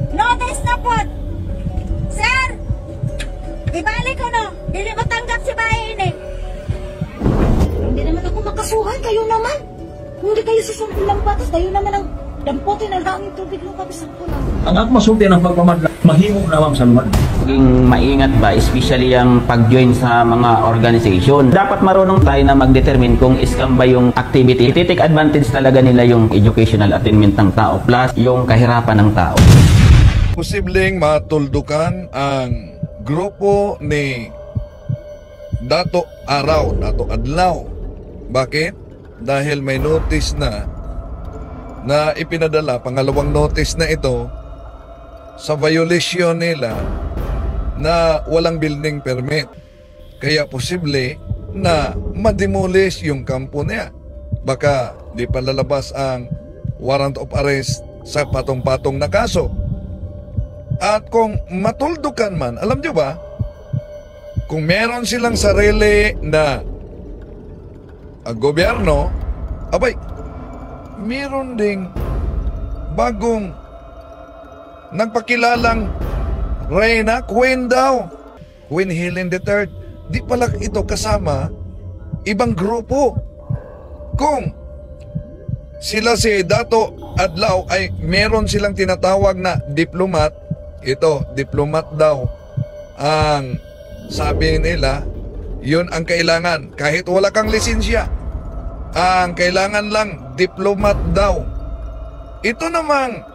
Notice na po! Sir! Ibalik ko no! Dili mo tanggap si bahay ini! Hindi naman ako makasuhan, kayo naman! Kung hindi kayo susumpong ng batas, kayo naman ang damputin ang hangin tubig ng kapisampulan. Ang ako masulti ng pagpamadla, mahimo na ma'am sa luman. Maging maingat ba, especially ang pag-join sa mga organization. Dapat marunong tayo na mag-determine kung scam ba yung activity. Take advantage talaga nila yung educational attainment ng tao plus yung kahirapan ng tao. Posibleng matuldukan ang grupo ni Dato Araw, Dato Adlaw. Bakit? Dahil may notice na ipinadala, pangalawang notice na ito sa violation nila na walang building permit. Kaya posible na mademolish yung kampo niya. Baka di pa lalabas ang warrant of arrest sa patong-patong na kaso. At kung matuldukan man, alam nyo ba, kung meron silang sarili na gobyerno, abay, meron ding bagong nagpakilalang Reyna, Queen daw. Queen Helen III. Di pala ito kasama ibang grupo. Kung sila si Dato Adlaw ay meron silang tinatawag na diplomat, ito, diplomat daw ang sabi nila, yun ang kailangan. Kahit wala kang lisensya, ang kailangan lang diplomat daw. Ito namang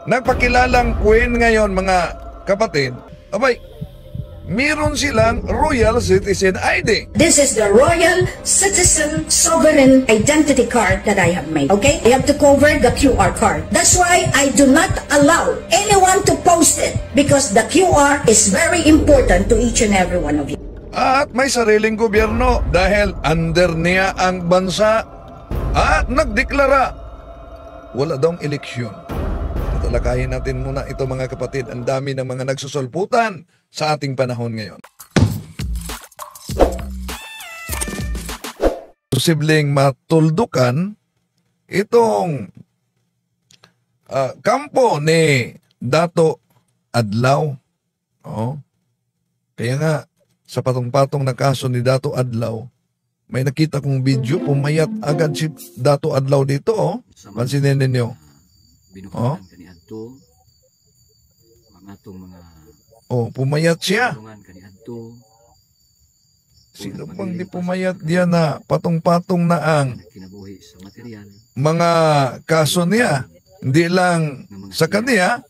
nagpakilalang queen ngayon, mga kapatid, abay, meron silang Royal Citizen ID. This is the Royal Citizen Sovereign Identity Card that I have made, okay? I have to cover the QR card. That's why I do not allow anyone to post it because the QR is very important to each and every one of you. At may sariling gobyerno dahil under niya ang bansa at nagdeklara wala daw eleksyon. Tatalakayin natin muna ito, mga kapatid. Ang dami ng mga nagsusulputan sa ating panahon ngayon. Posibleng matuldukan itong kampo ni Dato Adlaw. Oh. Kaya nga, sa patong-patong na kaso ni Dato Adlaw, may nakita kong video, pumayat agad si Dato Adlaw dito, oh. Pansinin ninyo. Oh. Oh, pumayat siya. Sino bang di pumayat diyan na patong-patong na ang mga kaso niya? Hindi lang sa kanya,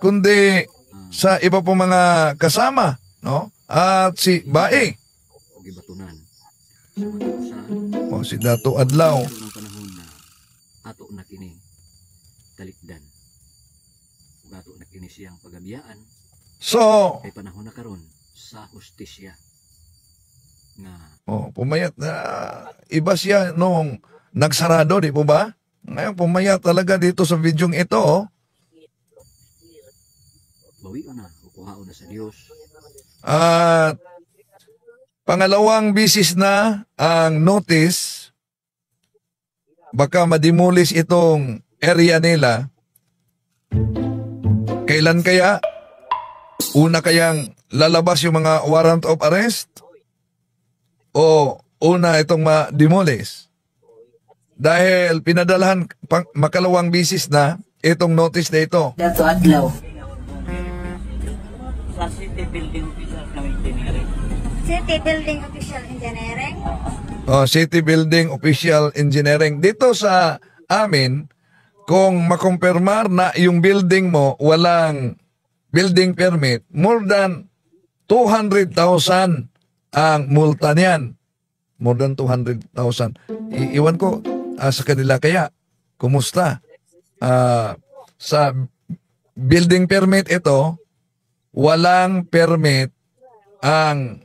kundi sa iba po mga kasama, no? At si Bae. O si Dato Adlaw. Ato na kini talikdan. Ato na kini siyang pagabiyaan. So, kay panahon na karon sa hustisya nga pumayat na iba siya nung nagsarado, di po ba? Ngayon pumayat talaga dito sa videong ito, oh. Bawi na, kukuhaon na sa Dios. At pangalawang bisis na ang notice, baka mademolish itong area nila. Kailan kaya? Una kayang lalabas yung mga warrant of arrest? O una itong ma-demolish? Dahil pinadalahan makalawang bisis na itong notice na ito. Dato Adlaw. Sa City Building Official Engineering. City Building Official Engineering? City Building Official Engineering. Dito sa amin, kung makumpirmar na yung building mo walang building permit, more than 200,000 ang multa niyan. More than 200,000. Iwan ko sa kanila kaya. Kumusta? Sa building permit ito, walang permit ang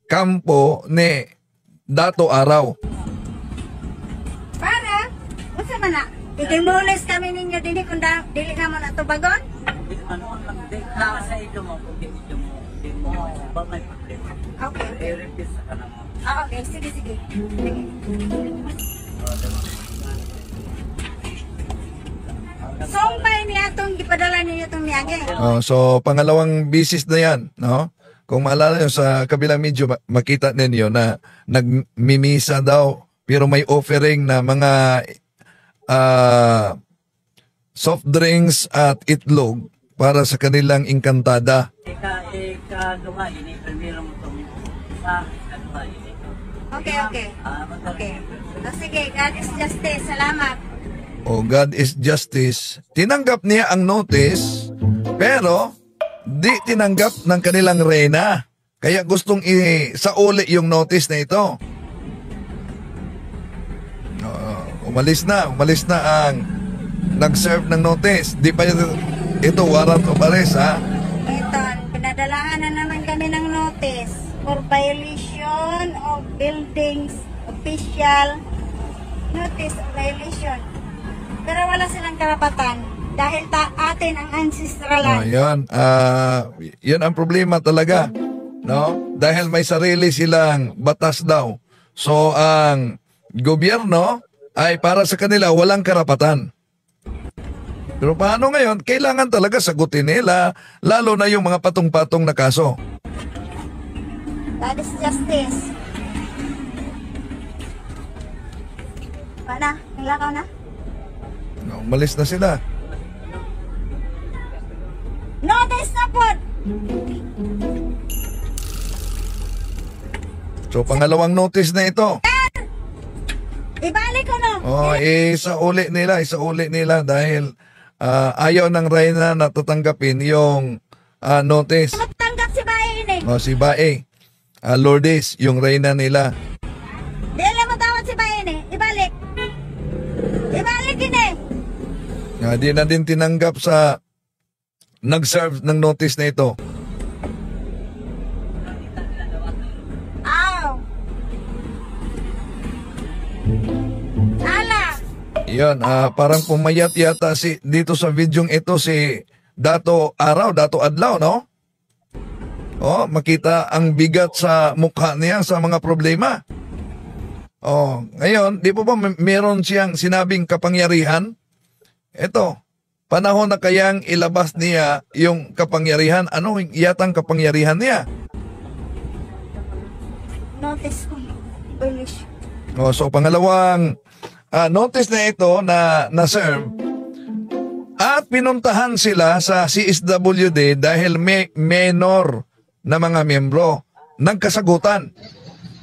kampo ni Dato Araw. Para? Unsa man na? I-demolish kami ninyo dili kung dili naman na tubagon? Ano lang din sa ito mo kung hindi mo ba may problema. Okay. I-repeat sa kanang mo. Okay. Sige. Sige. Sumpay niya itong ipadala ninyo itong niyagi. So, pangalawang bisis na yan, no? Kung maalala nyo sa kabilang medyo makita ninyo na nagmimisa daw pero may offering na mga soft drinks at itlog para sa kanilang engkantada. Ika-gawa, ini primero mo itong sa ika-gawa, ini. Okay. Okay. So, sige, God is justice. Salamat. God is justice. Tinanggap niya ang notice, pero di tinanggap ng kanilang reyna. Kaya gustong isauli yung notice na ito. Umalis na ang nag-serve ng notice. Di pa ito warrant of arrest, ha? Ito, pinadalahan na naman kami ng notice for violation of buildings official notice of violation. Pero wala silang karapatan dahil atin ang ancestral land. Yan ang problema talaga, no? Dahil may sarili silang batas daw. So ang gobyerno ay para sa kanila walang karapatan. Pero paano ngayon? Kailangan talaga sagutin nila, lalo na yung mga patong-patong na kaso. That is justice. Paano? Nilakaw na? Umalis na sila. Notice na po! So pangalawang notice na ito. Ibalik ko no? Isauli nila dahil ayaw ng reyna na tatanggapin yung notice. Matanggap si Bae ini. Si Bae. Lourdes, yung reyna nila. Di lang matawad si Bae ini. Ibalik. Ibalik ini. Di na din tinanggap sa nag-serve ng notice na ito. Ow! Ala! Yan, parang pumayat yata dito sa videong ito si Dato Adlaw, no? Makita ang bigat sa mukha niya sa mga problema. Ngayon, di po ba meron siyang sinabing kapangyarihan? Ito, panahon na kayang ilabas niya yung kapangyarihan. Ano yatang kapangyarihan niya? Notice ko. Violation. So pangalawang notice na ito na serve at pinuntahan sila sa CSWD dahil may minor na mga miyembro nagkasagutan.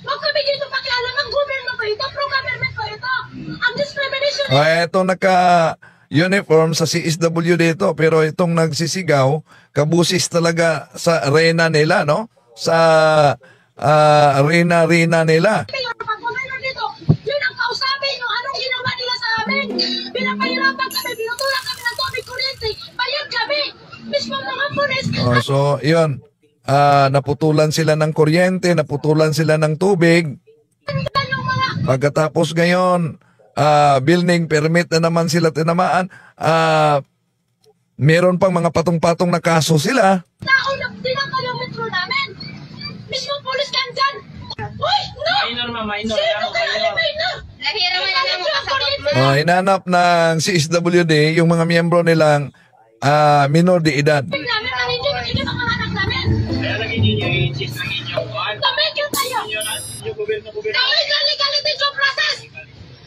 Huwag kami dito pakialam, ang gobyerno ko ito, pro-government ko ito. Ang discrimination Ito naka-uniform sa CSWD ito, pero itong nagsisigaw, kabusis talaga sa reyna nila, no? Sa reyna nila. kayo, pag-governor dito, yun ang kausapin nyo, anong ginawa nila sa amin. Pinapahirapan kami, binutulak kami ng tubig kuryente, bayad kami. Mismo mga pulis. So, yun. Naputulan sila ng kuryente, naputulan sila ng tubig. Pagkatapos ngayon, building permit na naman sila tinamaan. Meron pang mga patong-patong na kaso sila. Naunap din ang kilometro namin. Mismo pulis kan dyan. Uy, no! Minor. Sino kayo ni minor? Lahira mo lang mo kasagot. Hinanap ng CSWD yung mga miyembro nilang minor de edad. Namin ang hindi mga anak namin. Kaya lagi ninyo i-insist ng inyong kuhan. Tumigil tayo. Yung gobyerno. Kami legality due process.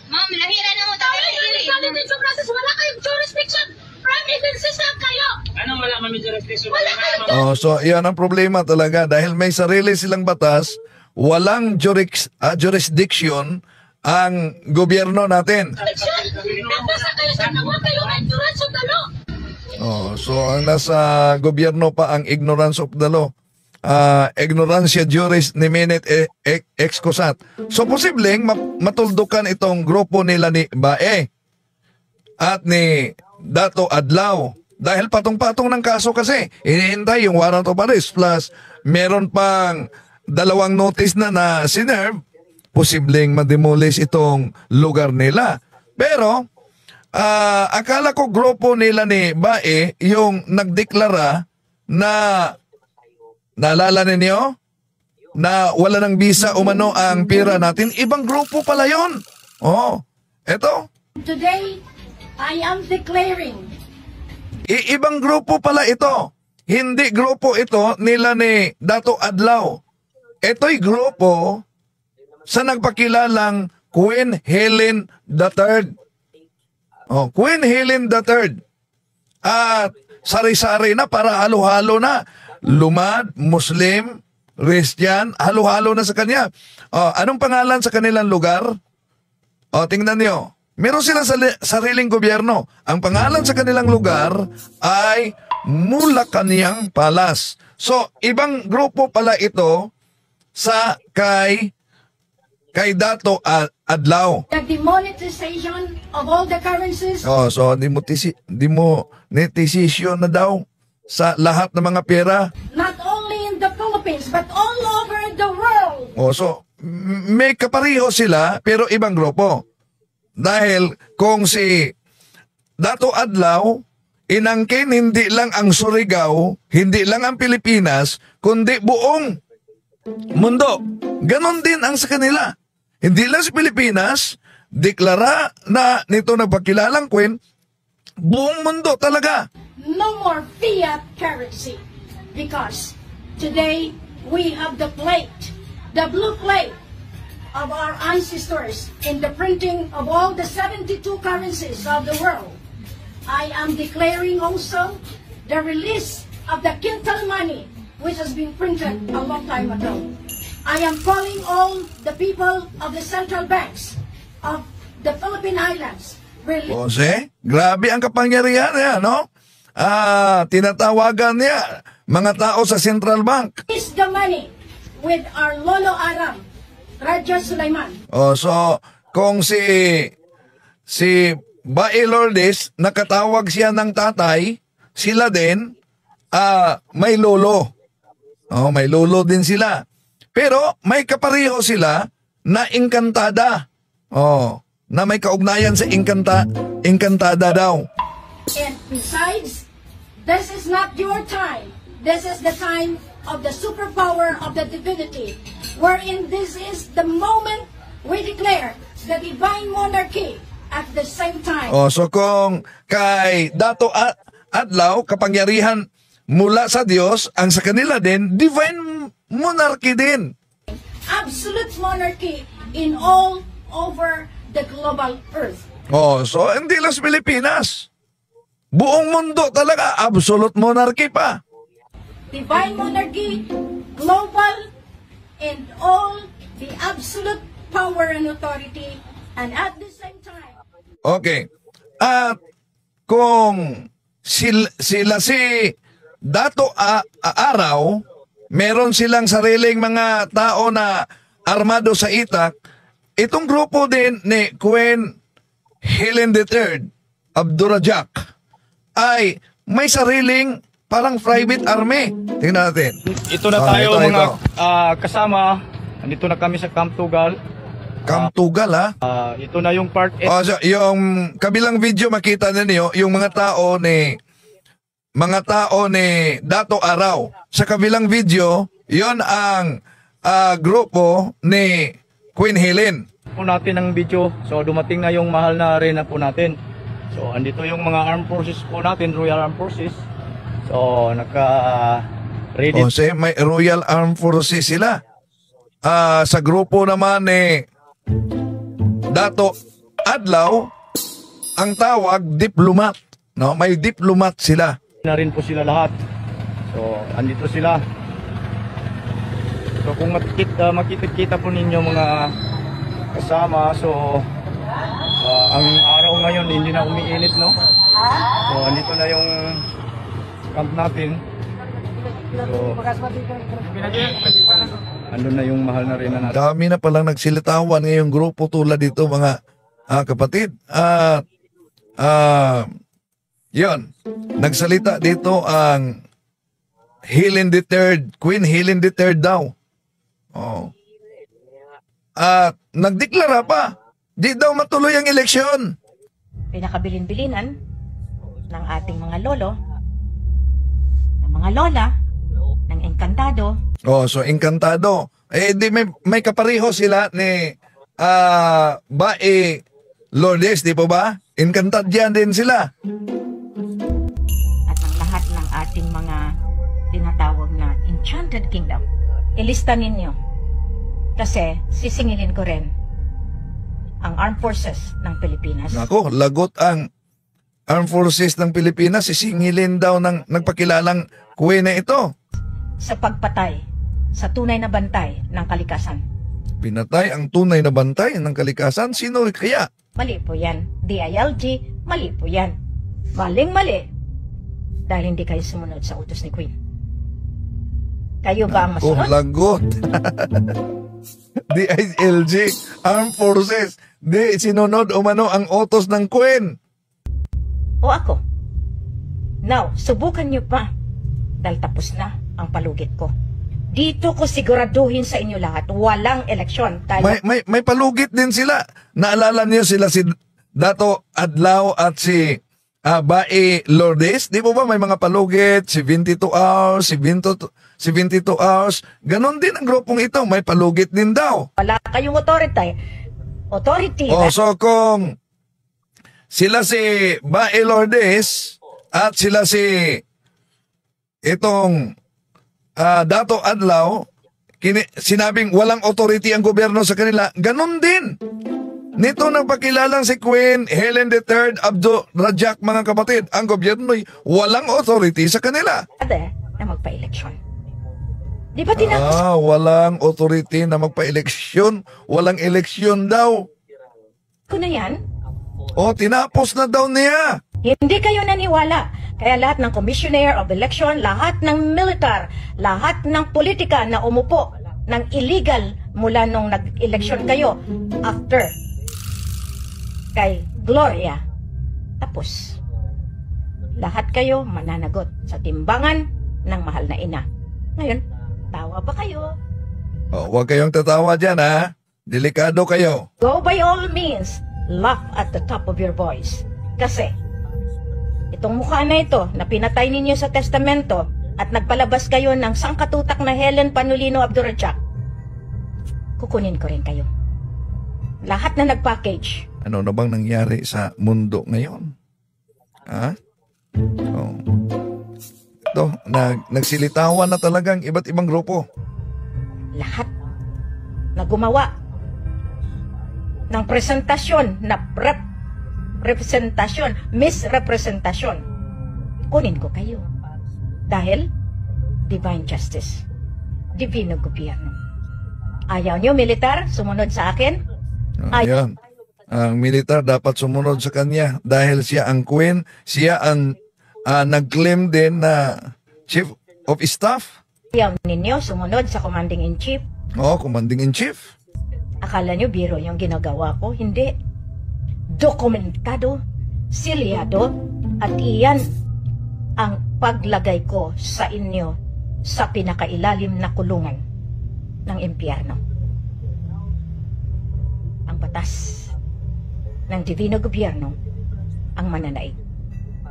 Ma'am, lahira na mo tayo. Legality due process. Wala kayong jurisdiction. Prime agencies lang kayo. Anong wala kami jurisdiction? Wala kayong So, yan ang problema talaga. Dahil may sarili silang batas, walang jurisdiction ang gobyerno natin. jurisdiction. Nagpasa kayo sa nawa kayo ng ignorance of the law. So, ang nasa gobyerno pa ang ignorance of the law. Ignorancia juris niminet excusat. So, posibleng matuldukan itong grupo nila ni Bae at ni Dato Adlaw. Dahil patong-patong ng kaso kasi. Hinihintay yung warrant of arrest plus meron pang dalawang notice na sinerve. Posibleng mademolish itong lugar nila. Pero, akala ko grupo nila ni Bae yung nagdeklara na naalala ninyo na wala ng visa umano ang pira natin. Ibang grupo pala yun. Eto. Today, I am declaring Ibang grupo pala ito. Hindi grupo ito nila ni Dato Adlaw. Ito'y grupo sa nagpakilalang Queen Helen III. Oh, Queen Helen III. At sari-sari na para halo-halo na. Lumad, Muslim, Christian, halo-halo na sa kanya. Oh, anong pangalan sa kanilang lugar? Oh, tingnan niyo. Meron silang sariling gobyerno. Ang pangalan sa kanilang lugar ay Mulacaniang Palace. So, ibang grupo pala ito sa kay Dato Adlaw. The demonetization of all the currencies. Oh, so demonetization na daw sa lahat ng mga pera. Not only in the Philippines, but all over the world. Oh, so may kapariho sila pero ibang grupo. Dahil kung si Dato Adlaw inangkin hindi lang ang Surigao, hindi lang ang Pilipinas, kundi buong mundo. Ganon din ang sa kanila. Hindi lang sa Pilipinas, deklara na nito nagpakilalang Queen, buong mundo talaga. No more fiat currency. Because today we have the plate, the blue plate of our ancestors in the printing of all the 72 currencies of the world. I am declaring also the release of the quintal money which has been printed a long time ago. I am calling all the people of the central banks of the Philippine Islands. Jose, grabe ang kapangyarihan niya, no? Tinatawagan niya mga tao sa Central Bank. Release the money with our Lolo Aram, Raja Sulaiman. Oh, so kung si Bae Lourdes nakatawag siya ng tatay, sila din may lolo. Oh, may lolo din sila. Pero may kapariho sila na engkantada. Oh, na may kaugnayan sa engkantada daw. And besides, this is not your time. This is the time of the superpower of the divinity, wherein this is the moment we declare the divine monarchy at the same time. Oh, so kung kay Dato Adlaw, kapangyarihan mula sa Diyos, ang sa kanila din, divine monarchy din. Absolute monarchy in all over the global earth. Oh, so hindi lang sa Pilipinas. Buong mundo talaga, absolute monarchy pa. Divine monarchy, global, and all the absolute power and authority, and at the same time. Okay. At kung sila si Dato Araw, meron silang sariling mga tao na armado sa itak, itong grupo din ni Queen Helen III Abdurrahman ay may sariling parang private army. Tingnan natin. Ito na tayo mga kasama. Nandito na kami sa Camp Tugal. Camp Tugal, ha? Ito na yung part So, yung kabilang video makita ninyo yung mga tao ni Dato Araw. Sa kabilang video, yon ang grupo ni Queen Helen. Po natin ang video. So dumating na yung mahal na arena po natin. So andito yung mga armed forces po natin, Royal Armed Forces. So naka-ready. Kasi may Royal Armed Forces sila. Sa grupo naman ni Dato Adlaw, ang tawag diplomat. No, may diplomat sila. Na rin po sila lahat. So andito sila. So kung makikita po ninyo mga kasama, so ang araw ngayon hindi na umiinit, no? So andito na yung camp natin. So andun na yung mahal na rin na natin. Dami na palang nagsilitawan ngayong grupo tulad dito mga kapatid. Yon, nagsalita dito ang Helen III, Queen Helen III daw. Oh. At nagdeklara pa, di daw matuloy ang eleksyon. Pinakabilin-bilinan ng ating mga lolo, ng mga lola, ng engkantado. Oh, so engkantado. Di may kapariho sila ni Bae Lourdes, di po ba? Engkantadyan din sila. ilista ninyo. Kasi sisingilin ko rin ang Armed Forces ng Pilipinas. Nako, lagot ang Armed Forces ng Pilipinas, sisingilin daw ng nagpakilalang kuwe na ito. Sa pagpatay sa tunay na bantay ng kalikasan. Pinatay ang tunay na bantay ng kalikasan? Sino kaya? Mali po yan. DILG, mali po yan. Maling-mali. Dahil hindi kayo sumunod sa utos ni Queen. Kayo ba ang masunod? Lagot. DILG, Armed Forces, di sinunod umano ang utos ng Queen. O ako? Now, subukan nyo pa. Dahil tapos na ang palugit ko. Dito ko siguraduhin sa inyo lahat, walang eleksyon. Dahil May palugit din sila. Naalala niyo sila si Dato Adlaw at si Bae Lourdes? Di po ba may mga palugit? 72 hours, 72 hours. Ganon din ang grupong ito. May palugit din daw. wala kayong authority. So kung sila si Bae Lourdes at sila si itong Dato Adlaw, sinabing walang authority ang gobyerno sa kanila, ganun din. Nito nagpakilalang si Queen Helen III Abdul Rajak, mga kapatid, ang gobyerno'y walang authority sa kanila. Na magpa-eleksyon. Di ba tinapos? Walang authority na magpa-eleksyon. Walang eleksyon daw. Ko na yan? Tinapos na daw niya. Hindi kayo naniwala. Kaya lahat ng Commissioner of Election, lahat ng militar, lahat ng politika na umupo ng illegal mula nung nag-eleksyon kayo after kay Gloria. Tapos, lahat kayo mananagot sa timbangan ng mahal na ina. Ngayon, tawa ba kayo? Huwag kayong tatawa dyan, ha? Delikado kayo. Go by all means, laugh at the top of your voice. Kasi, itong mukha na ito na pinatay ninyo sa testamento at nagpalabas kayo ng sangkatutak na Helen Panulino Abdurrajak, kukunin ko rin kayo. Lahat na nag-package. Ano na bang nangyari sa mundo ngayon? Ha? Ito, nagsilitawan na talagang iba't ibang grupo. Lahat na gumawa ng presentasyon na misrepresentasyon, kunin ko kayo. Dahil, divine justice, divino gobyerno. Ayaw nyo, militar, sumunod sa akin? Ayan. Ang militar dapat sumunod sa kanya dahil siya ang queen, siya ang nag-claim din na chief of staff. Ayaw ninyo sumunod sa commanding-in-chief? Commanding-in-chief. Akala nyo biro yung ginagawa ko? Hindi. Dokumentado, silyado, at iyan ang paglagay ko sa inyo sa pinakailalim na kulungan ng impyerno. Ang batas ng divino gobyerno ang mananaig.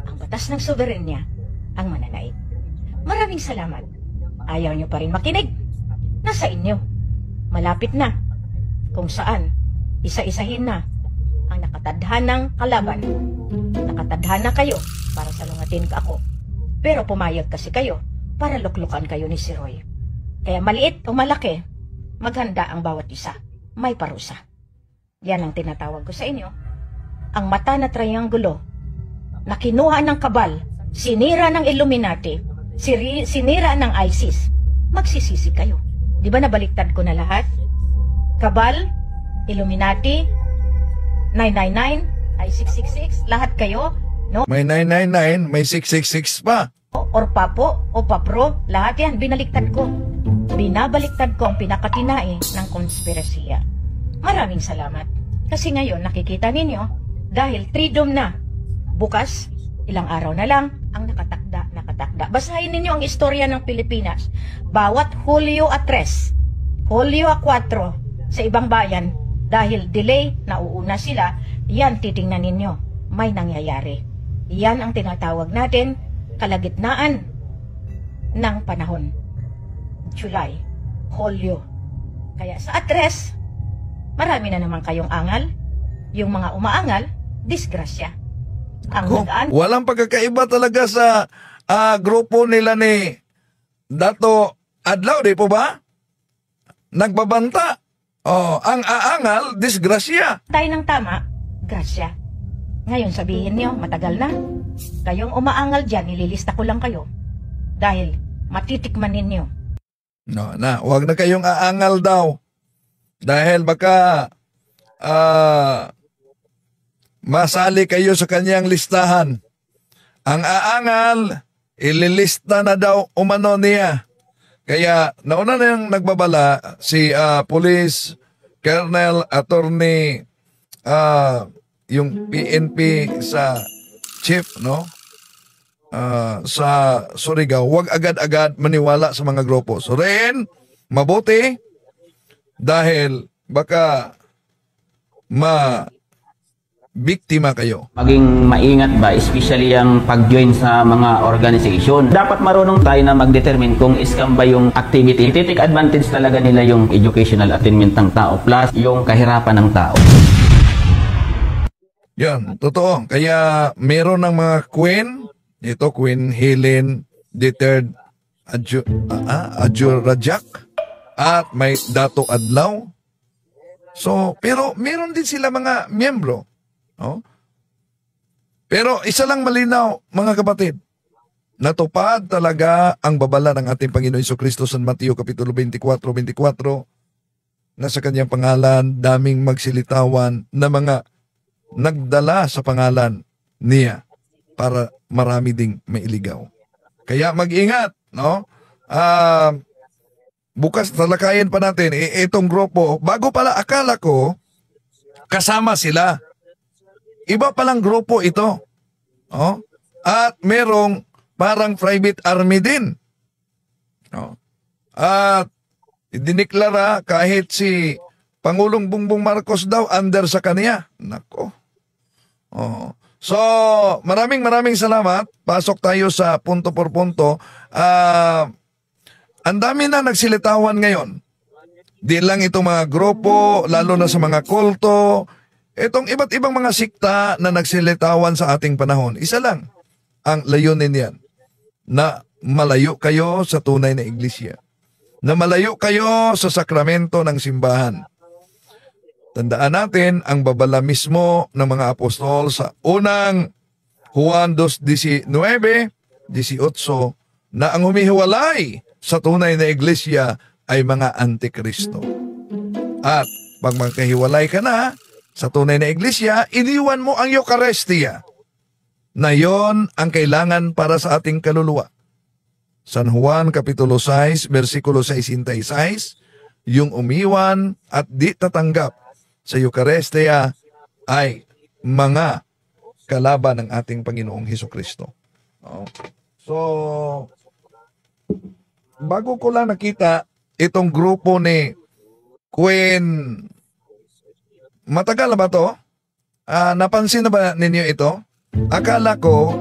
Ang batas ng soberenya ang mananaig. Maraming salamat. Ayaw nyo pa rin makinig. Nasa inyo. Malapit na. Kung saan, isa-isahin na ang nakatadhanang kalaban. Nakatadhana kayo para salungatin ka ako. Pero pumayag kasi kayo para luklukan kayo ni si Roy. Kaya maliit o malaki, maghanda ang bawat isa. May parusa. Yan ang tinatawag ko sa inyo. Ang mata na triangulo na kinuha ng kabal, sinira ng Illuminati, sinira ng ISIS, magsisisi kayo. Di ba nabaliktad ko na lahat? Kabal, Illuminati, 999, ay 666, lahat kayo, no? May 999, may 666 pa. Or papo, o papro, lahat yan, binaliktad ko. Binabaliktad ko ang pinakatinae ng konspirasiya. Maraming salamat. Kasi ngayon, nakikita ninyo, dahil freedom na. Bukas, ilang araw na lang, ang nakatakda. Basahin ninyo ang istorya ng Pilipinas. Bawat Hulyo 3, Hulyo 4, sa ibang bayan, dahil delay, nauuna sila, yan titingnan ninyo, may nangyayari. Yan ang tinatawag natin, kalagitnaan ng panahon. July, Hulyo. Kaya sa 3, marami na naman kayong angal. Yung mga umaangal, disgrasya. Walang pagkakaiba talaga sa grupo nila ni Dato Adlaw, di po ba? nagbabanta. Ang aangal, disgrasya. Tayo ng tama, grasya. Ngayon sabihin niyo, matagal na. Kayong umaangal dyan, nililista ko lang kayo. Dahil matitikman ninyo. Huwag na kayong aangal daw. Dahil baka masali kayo sa kanyang listahan. Ang aangal, ililista na daw umano niya. Kaya nauna na yung nagbabala si Police Colonel Attorney yung PNP sa chief, no? Sa Surigao, huwag agad-agad maniwala sa mga grupo. So rin, mabuti dahil baka biktima kayo. Maging maingat ba, especially yung pag-join sa mga organization. Dapat marunong tayo na mag-determine kung scam ba yung activity. Take advantage talaga nila yung educational attainment ng tao plus yung kahirapan ng tao. Yan, totoo. Kaya meron ng mga Queen, ito Queen Helen III Adjurajak at may Dato Adlaw. So, pero meron din sila mga miyembro. Pero isa lang malinaw, mga kapatid, natupad talaga ang babala ng ating Panginoon Jesucristo sa Mateo Kapitulo 24:24 na sa kanyang pangalan daming magsilitawan na mga nagdala sa pangalan niya para marami ding mailigaw. Kaya mag-ingat, no? Bukas talakayin pa natin itong grupo. Bago pala akala ko kasama sila. Iba palang grupo ito. At merong parang private army din. At diniklara kahit si Pangulong Bongbong Marcos daw under sa kanya. Nako. So, maraming salamat. Pasok tayo sa punto por punto. Ang dami na nagsilitawan ngayon. Di lang itong mga grupo, lalo na sa mga kulto, itong iba't ibang mga sikta na nagsilitawan sa ating panahon. Isa lang ang layunin niyan, na malayo kayo sa tunay na iglesia. Na malayo kayo sa sakramento ng simbahan. Tandaan natin ang babala mismo ng mga apostol sa unang Juan 2:19, 18, na ang humihiwalay sa tunay na iglesia ay mga antikristo. At pag magkahiwalay ka na sa tunay na iglesia, iniwan mo ang Eucharistia, na yon ang kailangan para sa ating kaluluwa. San Juan Kapitulo 6, versikulo 66, yung umiwan at di tatanggap sa Eucharistia ay mga kalaban ng ating Panginoong Hesukristo. So, bago ko lang nakita itong grupo ni Queen, matagal na ba to? Napansin na ba ninyo ito? Akala ko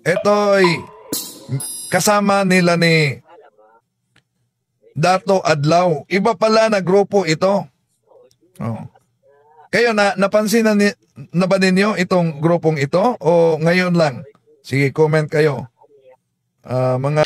ito'y kasama nila ni Dato Adlaw. Iba pala na grupo ito. Kayo napansin na ba ninyo itong grupong ito o ngayon lang? Sige, comment kayo. Mga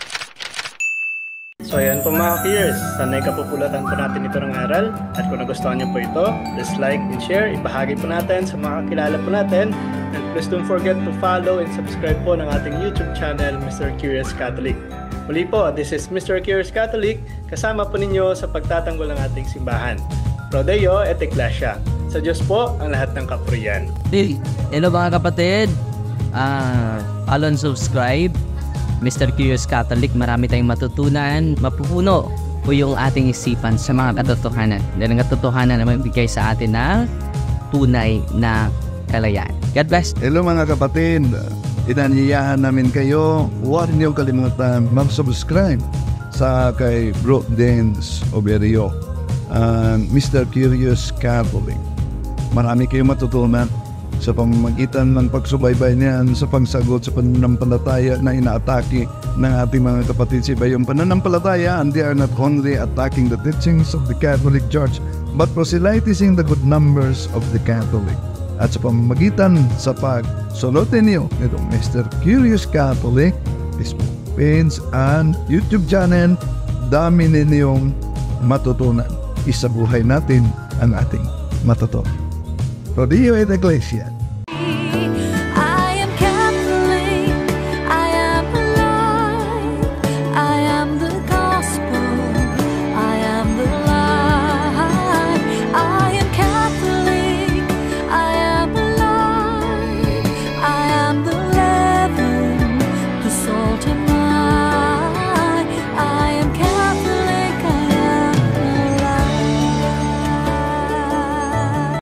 So ayan po mga peers, sanay kapupulatan po natin ito ng aral. At kung nagustuhan nyo po ito, please like and share, ibahagi po natin sa mga kakilala po natin. And please don't forget to follow and subscribe po ng ating YouTube channel, Mr. Curious Catholic. Muli po, this is Mr. Curious Catholic, kasama po ninyo sa pagtatanggol ng ating simbahan. Pro Deo et Ecclesia. Sa Diyos po ang lahat ng kapurian. Hello mga kapatid, follow and subscribe Mr. Curious Catholic. Marami tayong matutunan, mapupuno po yung ating isipan sa mga katotohanan. Dahil ang katotohanan na magbigay sa atin ng tunay na kalayaan. God bless. Hello mga kapatid, inanyayahan namin kayo, huwag niyo kalimutan mag-subscribe sa kay Bro Dance Oberio, Mr. Curious Catholic. Marami kayong matutunan sa pamamagitan ng pagsubaybay niyan sa pagsagot sa pananampalataya na inaatake ng ating mga kapatid sa iba. Yung pananampalataya, and they are not only attacking the teachings of the Catholic Church, but proselytizing the good numbers of the Catholic. At sa pamamagitan sa pagsunutin niyo nitong Mr. Curious Catholic, Facebook page and YouTube channel, dami ninyong matutunan. isabuhay natin ang ating matuto. Rodillo et Iglesia,